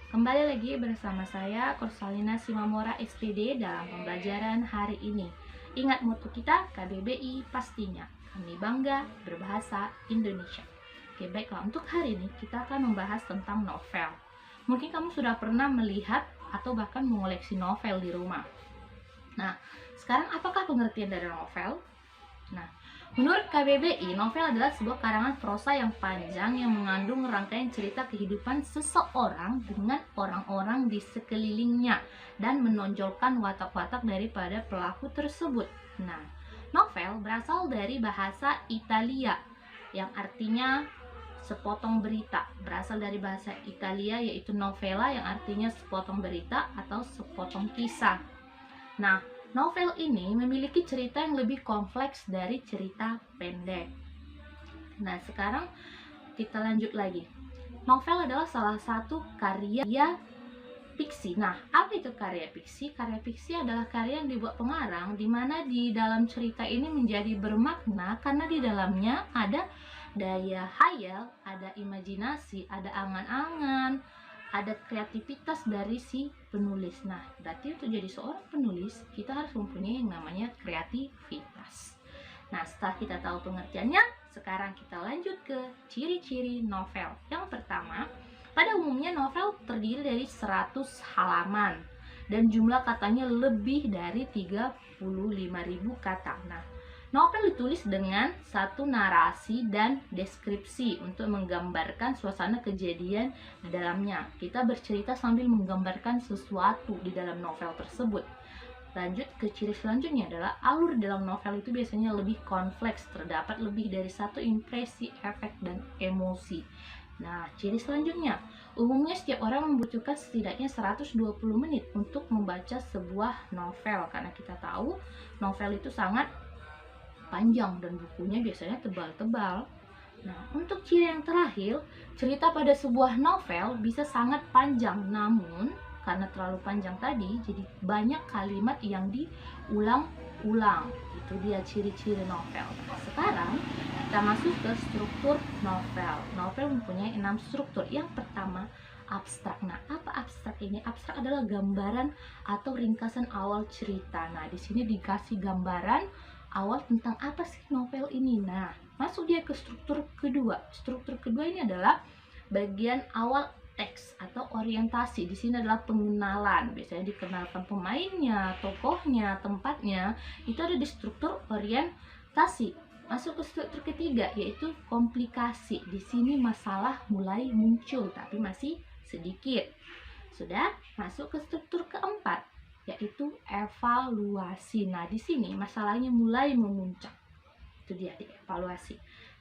Kembali lagi bersama saya, Kursalina Simamora SPD dalam pembelajaran hari ini. Ingat moto kita, KBBI pastinya. Kami bangga berbahasa Indonesia. Oke, baiklah. Untuk hari ini kita akan membahas tentang novel. Mungkin kamu sudah pernah melihat atau bahkan mengoleksi novel di rumah. Nah, sekarang apakah pengertian dari novel? Nah, menurut KBBI, novel adalah sebuah karangan prosa yang panjang yang mengandung rangkaian cerita kehidupan seseorang dengan orang-orang di sekelilingnya dan menonjolkan watak-watak daripada pelaku tersebut. Nah, novel berasal dari bahasa Italia yang artinya sepotong berita. Berasal dari bahasa Italia yaitu novela yang artinya sepotong berita atau sepotong kisah. Nah, novel ini memiliki cerita yang lebih kompleks dari cerita pendek. Nah, sekarang kita lanjut lagi. Novel adalah salah satu karya fiksi. Nah, apa itu karya fiksi? Karya fiksi adalah karya yang dibuat pengarang di mana di dalam cerita ini menjadi bermakna karena di dalamnya ada daya hayal, ada imajinasi, ada angan-angan, ada kreativitas dari si penulis. Nah, berarti untuk jadi seorang penulis, kita harus mempunyai yang namanya kreativitas. Nah, setelah kita tahu pengertiannya, sekarang kita lanjut ke ciri-ciri novel. Yang pertama, pada umumnya novel terdiri dari 100 halaman dan jumlah katanya lebih dari 35.000 kata. Nah, novel ditulis dengan satu narasi dan deskripsi untuk menggambarkan suasana kejadian di dalamnya. Kita bercerita sambil menggambarkan sesuatu di dalam novel tersebut. Lanjut ke ciri selanjutnya adalah alur dalam novel itu biasanya lebih kompleks, terdapat lebih dari satu impresi, efek, dan emosi. Nah, ciri selanjutnya, umumnya setiap orang membutuhkan setidaknya 120 menit untuk membaca sebuah novel karena kita tahu novel itu sangat panjang dan bukunya biasanya tebal-tebal. Nah, untuk ciri yang terakhir, cerita pada sebuah novel bisa sangat panjang, namun karena terlalu panjang tadi, jadi banyak kalimat yang diulang-ulang. Itu dia ciri-ciri novel. Nah, sekarang kita masuk ke struktur novel. Novel mempunyai 6 struktur. Yang pertama, abstrak. Nah, apa abstrak ini? Abstrak adalah gambaran atau ringkasan awal cerita. Nah, di sini dikasih gambaran awal tentang apa sih novel ini. Nah, masuk dia ke struktur kedua. Struktur kedua ini adalah bagian awal teks atau orientasi. Di sini adalah pengenalan. Biasanya dikenalkan pemainnya, tokohnya, tempatnya. Itu ada di struktur orientasi. Masuk ke struktur ketiga yaitu komplikasi. Di sini masalah mulai muncul tapi masih sedikit. Sudah, masuk ke struktur keempat yaitu evaluasi. Nah, di sini masalahnya mulai memuncak. Itu dia evaluasi.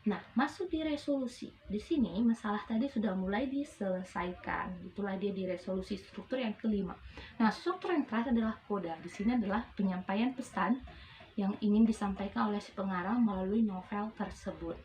Nah, masuk di resolusi. Di sini masalah tadi sudah mulai diselesaikan. Itulah dia di resolusi struktur yang kelima. Nah, struktur yang terakhir adalah koda. Di sini adalah penyampaian pesan yang ingin disampaikan oleh si pengarang melalui novel tersebut.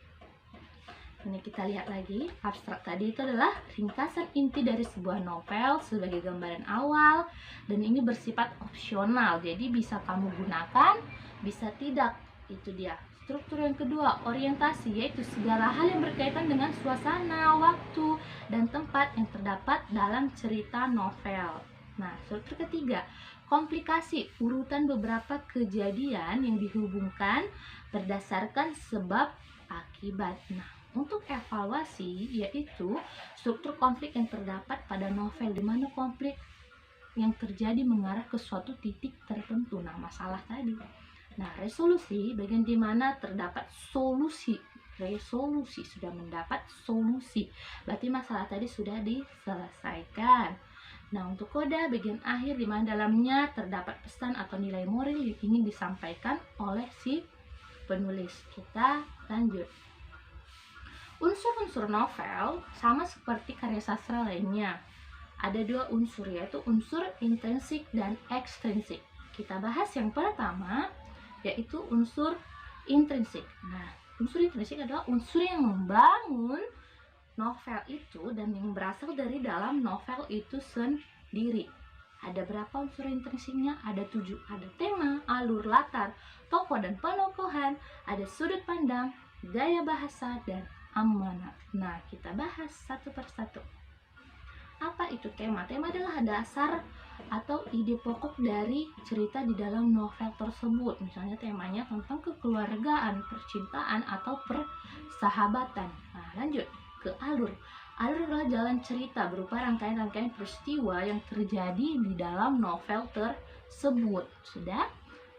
Ini kita lihat lagi, abstrak tadi itu adalah ringkasan inti dari sebuah novel sebagai gambaran awal dan ini bersifat opsional, jadi bisa kamu gunakan, bisa tidak. Itu dia. Struktur yang kedua, orientasi, yaitu segala hal yang berkaitan dengan suasana, waktu, dan tempat yang terdapat dalam cerita novel. Nah, struktur ketiga, komplikasi, urutan beberapa kejadian yang dihubungkan berdasarkan sebab akibat. Nah, untuk evaluasi yaitu struktur konflik yang terdapat pada novel, di mana konflik yang terjadi mengarah ke suatu titik tertentu. Nah, masalah tadi. Nah, resolusi bagian di mana terdapat solusi. Resolusi sudah mendapat solusi. Berarti masalah tadi sudah diselesaikan. Nah, untuk koda bagian akhir di mana dalamnya terdapat pesan atau nilai moral yang ingin disampaikan oleh si penulis. Kita lanjut. Unsur-unsur novel sama seperti karya sastra lainnya. Ada dua unsur yaitu unsur intrinsik dan ekstrinsik. Kita bahas yang pertama yaitu unsur intrinsik. Nah, unsur intrinsik adalah unsur yang membangun novel itu dan yang berasal dari dalam novel itu sendiri. Ada berapa unsur intrinsiknya? Ada 7. Ada tema, alur, latar, tokoh dan penokohan, ada sudut pandang, gaya bahasa, dan amanat. Nah, kita bahas satu persatu. Apa itu tema? Tema adalah dasar atau ide pokok dari cerita di dalam novel tersebut. Misalnya temanya tentang kekeluargaan, percintaan, atau persahabatan. Nah, lanjut ke alur. Alur adalah jalan cerita berupa rangkaian-rangkaian peristiwa yang terjadi di dalam novel tersebut. Sudah?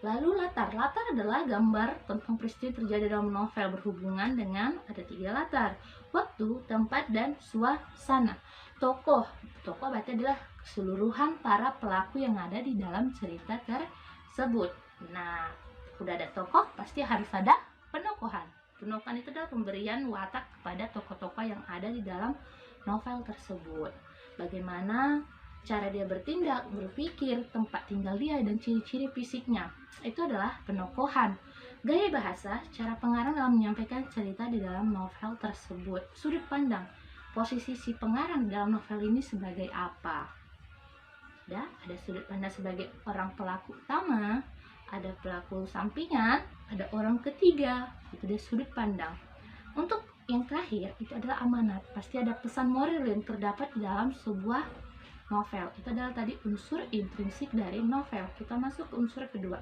Lalu latar. Latar adalah gambar tentang peristiwa yang terjadi dalam novel berhubungan dengan ada 3 latar. Waktu, tempat, dan suasana. Tokoh. Tokoh berarti adalah keseluruhan para pelaku yang ada di dalam cerita tersebut. Nah, udah ada tokoh, pasti harus ada penokohan. Penokohan itu adalah pemberian watak kepada tokoh-tokoh yang ada di dalam novel tersebut. Bagaimana cara dia bertindak, berpikir, tempat tinggal dia, dan ciri-ciri fisiknya. Itu adalah penokohan. Gaya bahasa, cara pengarang dalam menyampaikan cerita di dalam novel tersebut. Sudut pandang, posisi si pengarang dalam novel ini sebagai apa? Ya, ada sudut pandang sebagai orang pelaku utama, ada pelaku sampingan, ada orang ketiga, itu dia sudut pandang. Untuk yang terakhir, itu adalah amanat. Pasti ada pesan moral yang terdapat di dalam sebuah novel. Itu adalah tadi unsur intrinsik dari novel. Kita masuk ke unsur kedua.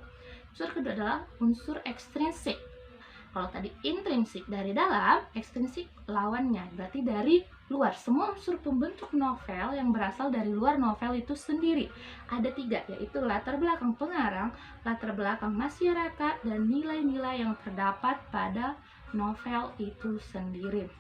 Unsur kedua adalah unsur ekstrinsik. Kalau tadi intrinsik dari dalam, ekstrinsik lawannya, berarti dari luar. Semua unsur pembentuk novel yang berasal dari luar novel itu sendiri. Ada 3, yaitu latar belakang pengarang, latar belakang masyarakat, dan nilai-nilai yang terdapat pada novel itu sendiri.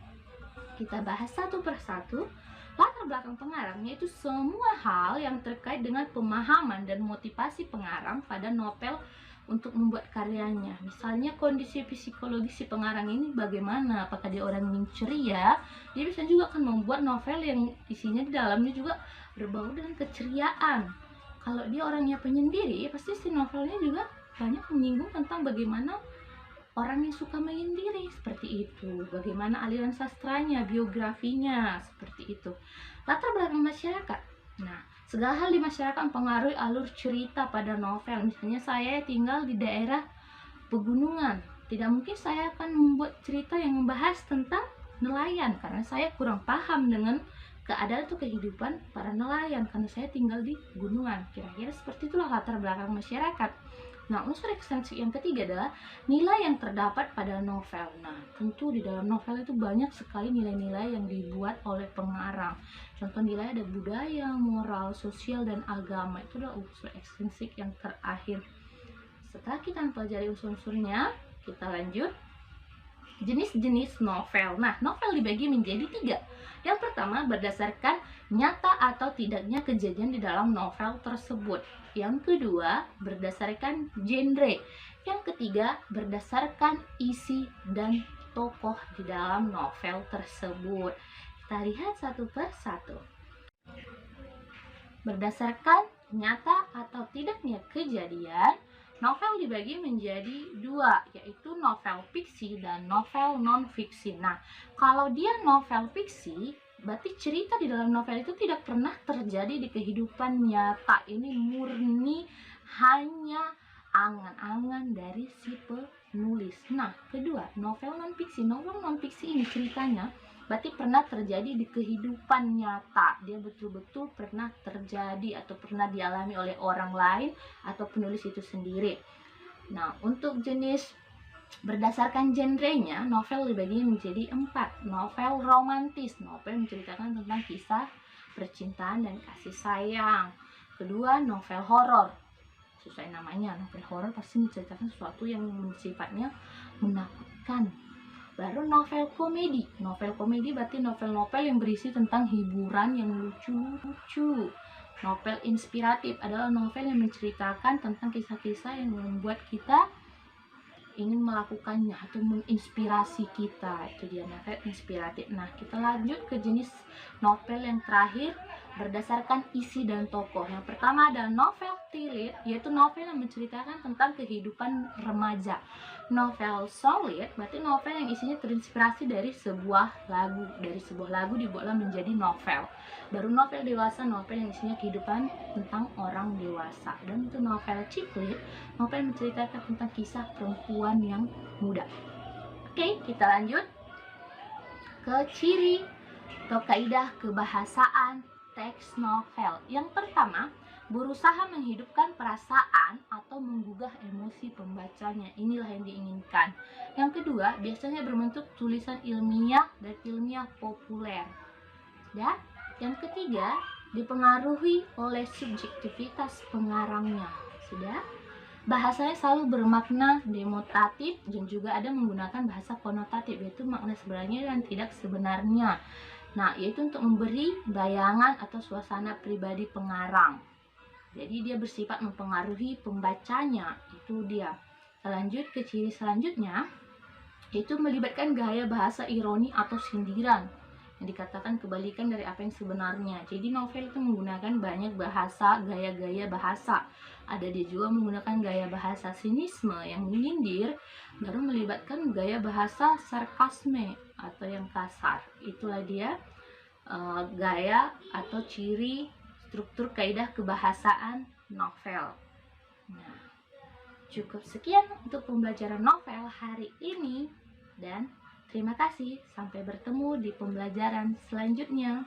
Kita bahas satu persatu. Latar belakang pengarang yaitu semua hal yang terkait dengan pemahaman dan motivasi pengarang pada novel untuk membuat karyanya. Misalnya kondisi psikologis si pengarang ini bagaimana, apakah dia orang yang ceria, dia bisa juga akan membuat novel yang isinya di dalamnya juga berbau dengan keceriaan. Kalau dia orangnya penyendiri, pasti si novelnya juga banyak menyinggung tentang bagaimana orang yang suka menyendiri, seperti itu. Bagaimana aliran sastranya, biografinya, seperti itu. Latar belakang masyarakat. Nah, segala hal di masyarakat mempengaruhi alur cerita pada novel. Misalnya saya tinggal di daerah pegunungan. Tidak mungkin saya akan membuat cerita yang membahas tentang nelayan, karena saya kurang paham dengan keadaan atau kehidupan para nelayan, karena saya tinggal di gunungan. Kira-kira seperti itulah latar belakang masyarakat. Nah, unsur ekstensi yang ketiga adalah nilai yang terdapat pada novel. Nah, tentu di dalam novel itu banyak sekali nilai-nilai yang dibuat oleh pengarang. Contoh nilai ada budaya, moral, sosial, dan agama. Itu adalah unsur ekstensik yang terakhir. Setelah kita mempelajari unsur-unsurnya, kita lanjut. Jenis-jenis novel. Nah, novel dibagi menjadi 3. Yang pertama, berdasarkan nyata atau tidaknya kejadian di dalam novel tersebut. Yang kedua, berdasarkan genre. Yang ketiga, berdasarkan isi dan tokoh di dalam novel tersebut. Kita lihat satu persatu. Berdasarkan nyata atau tidaknya kejadian, novel dibagi menjadi 2, yaitu novel fiksi dan novel non-fiksi. Nah, kalau dia novel fiksi, berarti cerita di dalam novel itu tidak pernah terjadi di kehidupan nyata. Ini murni hanya angan-angan dari si penulis. Nah, kedua, novel non-fiksi. Novel non-fiksi ini ceritanya berarti pernah terjadi di kehidupan nyata. Dia betul-betul pernah terjadi atau pernah dialami oleh orang lain atau penulis itu sendiri. Nah, untuk jenis berdasarkan genrenya, novel dibagi menjadi 4. Novel romantis, novel menceritakan tentang kisah percintaan dan kasih sayang. Kedua, novel horor. Sesuai namanya, novel horor pasti menceritakan sesuatu yang sifatnya menakutkan. Baru novel komedi. Novel komedi berarti novel-novel yang berisi tentang hiburan yang lucu-lucu. Novel inspiratif adalah novel yang menceritakan tentang kisah-kisah yang membuat kita ingin melakukannya atau menginspirasi kita. Itu dia novel inspiratif. Nah, kita lanjut ke jenis novel yang terakhir berdasarkan isi dan tokoh. Yang pertama ada novel thriller, yaitu novel yang menceritakan tentang kehidupan remaja. Novel solid berarti novel yang isinya terinspirasi dari sebuah lagu. Dari sebuah lagu dibuatlah menjadi novel. Baru novel dewasa, novel yang isinya kehidupan tentang orang dewasa. Dan itu novel chick lit, novel yang menceritakan tentang kisah perempuan yang muda. Oke, kita lanjut ke ciri atau kaidah kebahasaan teks novel. Yang pertama, berusaha menghidupkan perasaan atau menggugah emosi pembacanya. Inilah yang diinginkan. Yang kedua, biasanya berbentuk tulisan ilmiah dan ilmiah populer. Dan yang ketiga, dipengaruhi oleh subjektivitas pengarangnya. Sudah? Bahasanya selalu bermakna denotatif dan juga ada menggunakan bahasa konotatif, yaitu makna sebenarnya dan tidak sebenarnya. Nah, yaitu untuk memberi bayangan atau suasana pribadi pengarang. Jadi dia bersifat mempengaruhi pembacanya, itu dia. Lanjut ke ciri selanjutnya, yaitu melibatkan gaya bahasa ironi atau sindiran yang dikatakan kebalikan dari apa yang sebenarnya. Jadi novel itu menggunakan banyak bahasa, gaya-gaya bahasa. Ada dia juga menggunakan gaya bahasa sinisme yang menyindir, baru melibatkan gaya bahasa sarkasme atau yang kasar. Itulah dia gaya atau ciri struktur kaidah kebahasaan novel. Nah, cukup sekian untuk pembelajaran novel hari ini dan terima kasih, sampai bertemu di pembelajaran selanjutnya.